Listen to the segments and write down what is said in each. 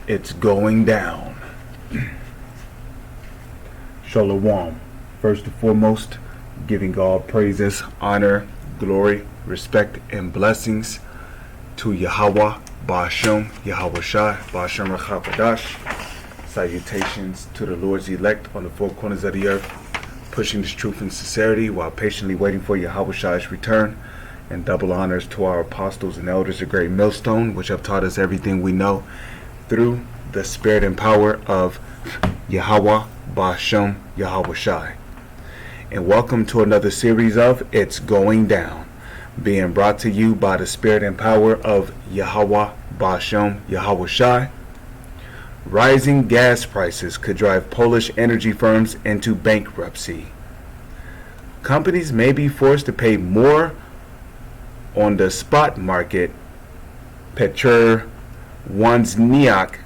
It's going down. Shalom. First and foremost, giving God praises, honor, glory, respect, and blessings to Yahweh, Ba'ashem, Yahweh Shai, Ba'ashem Rachapadash. Salutations to the Lord's elect on the four corners of the earth, pushing this truth and sincerity while patiently waiting for Yahweh Shai's return. And double honors to our apostles and elders of Great Millstone, which have taught us everything we know through the spirit and power of Yahweh, Ba'ashem, Yahweh Shai. And welcome to another series of It's Going Down, being brought to you by the spirit and power of Yahweh, Ba'ashem, Yahweh Shai. Rising gas prices could drive Polish energy firms into bankruptcy. Companies may be forced to pay more on the spot market, Petr Wozniak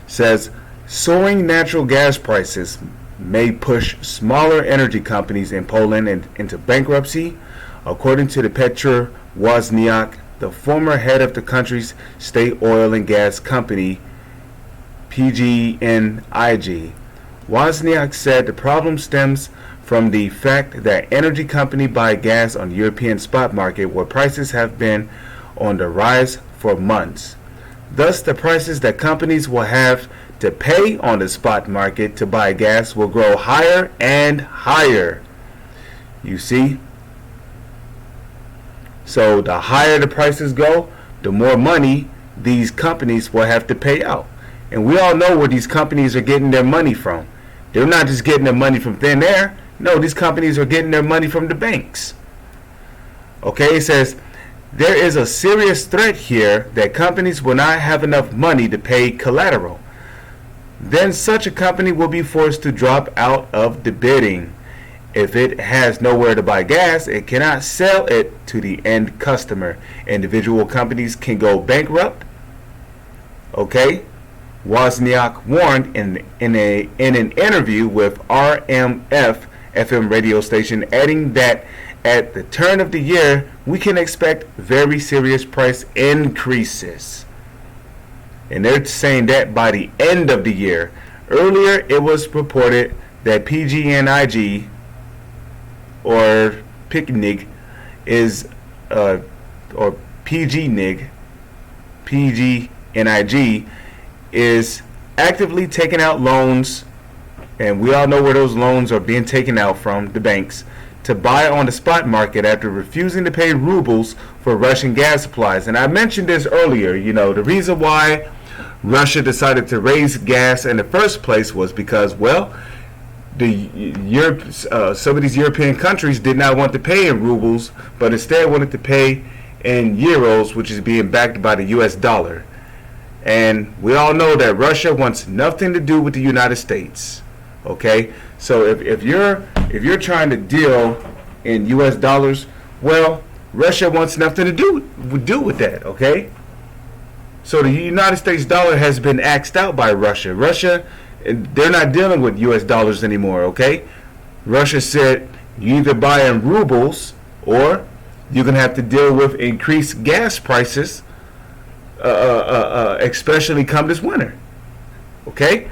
says soaring natural gas prices may push smaller energy companies in Poland into bankruptcy, according to the Petr Wozniak, the former head of the country's state oil and gas company, PGNiG. Wozniak said the problem stems from the fact that energy companies buy gas on the European spot market, where prices have been on the rise for months. Thus, the prices that companies will have to pay on the spot market to buy gas will grow higher and higher. You see? So the higher the prices go, the more money these companies will have to pay out. And we all know where these companies are getting their money from. They're not just getting their money from thin air. No, these companies are getting their money from the banks. Okay, it says there is a serious threat here that companies will not have enough money to pay collateral. Then such a company will be forced to drop out of the bidding. If it has nowhere to buy gas, it cannot sell it to the end customer. Individual companies can go bankrupt. Okay? Wozniak warned in an interview with RMF FM radio station, adding that at the turn of the year, we can expect very serious price increases. And they're saying that by the end of the year. Earlier, it was reported that PGNiG or PGNiG is or PGNiG is actively taking out loans, and we all know where those loans are being taken out from, the banks, to buy on the spot market after refusing to pay rubles for Russian gas supplies. And I mentioned this earlier, the reason why Russia decided to raise gas in the first place was because, well, some of these European countries did not want to pay in rubles, but instead wanted to pay in euros, which is being backed by the US dollar. And we all know that Russia wants nothing to do with the United States. Okay, so if you're trying to deal in U.S. dollars, well, Russia wants nothing to do with that. Okay, so the United States dollar has been axed out by Russia. Russia, they're not dealing with U.S. dollars anymore. Okay, Russia said you either buy in rubles or you're gonna have to deal with increased gas prices, especially come this winter. Okay.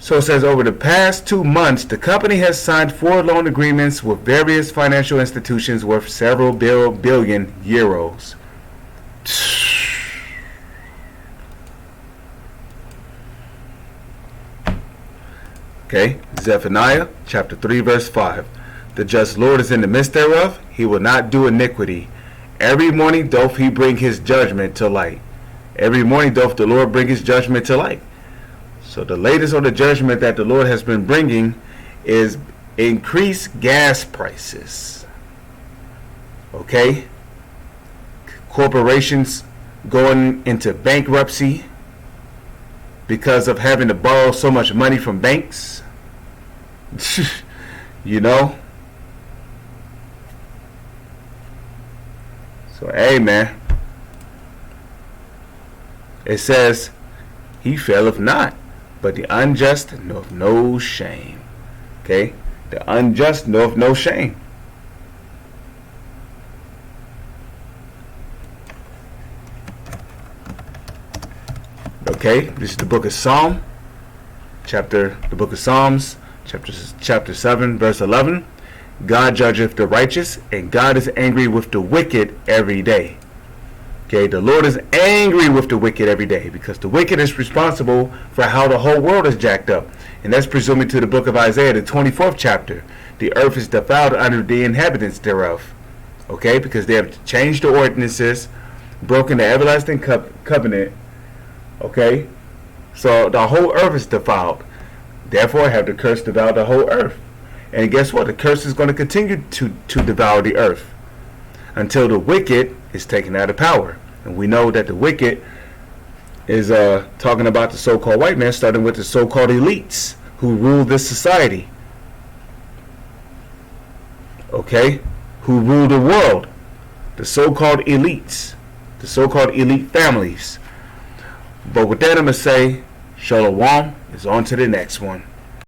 So it says over the past 2 months, the company has signed 4 loan agreements with various financial institutions worth several billion euros. Okay, Zephaniah chapter 3 verse 5. The just Lord is in the midst thereof, he will not do iniquity. Every morning doth he bring his judgment to light. Every morning doth the Lord bring his judgment to light. So the latest on the judgment that the Lord has been bringing is increased gas prices. Okay? Corporations going into bankruptcy because of having to borrow so much money from banks. So, hey, man. It says, he faileth not, but the unjust knoweth no shame. Okay? The unjust knoweth no shame. Okay, this is the book of Psalm, the book of Psalms, chapter 7, verse 11. God judgeth the righteous, and God is angry with the wicked every day. Okay, the Lord is angry with the wicked every day, because the wicked is responsible for how the whole world is jacked up. And that's presuming to the book of Isaiah, the 24th chapter. The earth is defiled under the inhabitants thereof. Okay, because they have changed the ordinances, broken the everlasting covenant. Okay, so the whole earth is defiled. Therefore, have the curse devoured the whole earth. And guess what? The curse is going to continue to devour the earth until the wicked is taken out of power. And we know that the wicked is talking about the so-called white man, starting with the so-called elites who rule this society. Okay? Who rule the world. The so-called elites. The so-called elite families. But with that, I'm going to say, Shalom is on to the next one.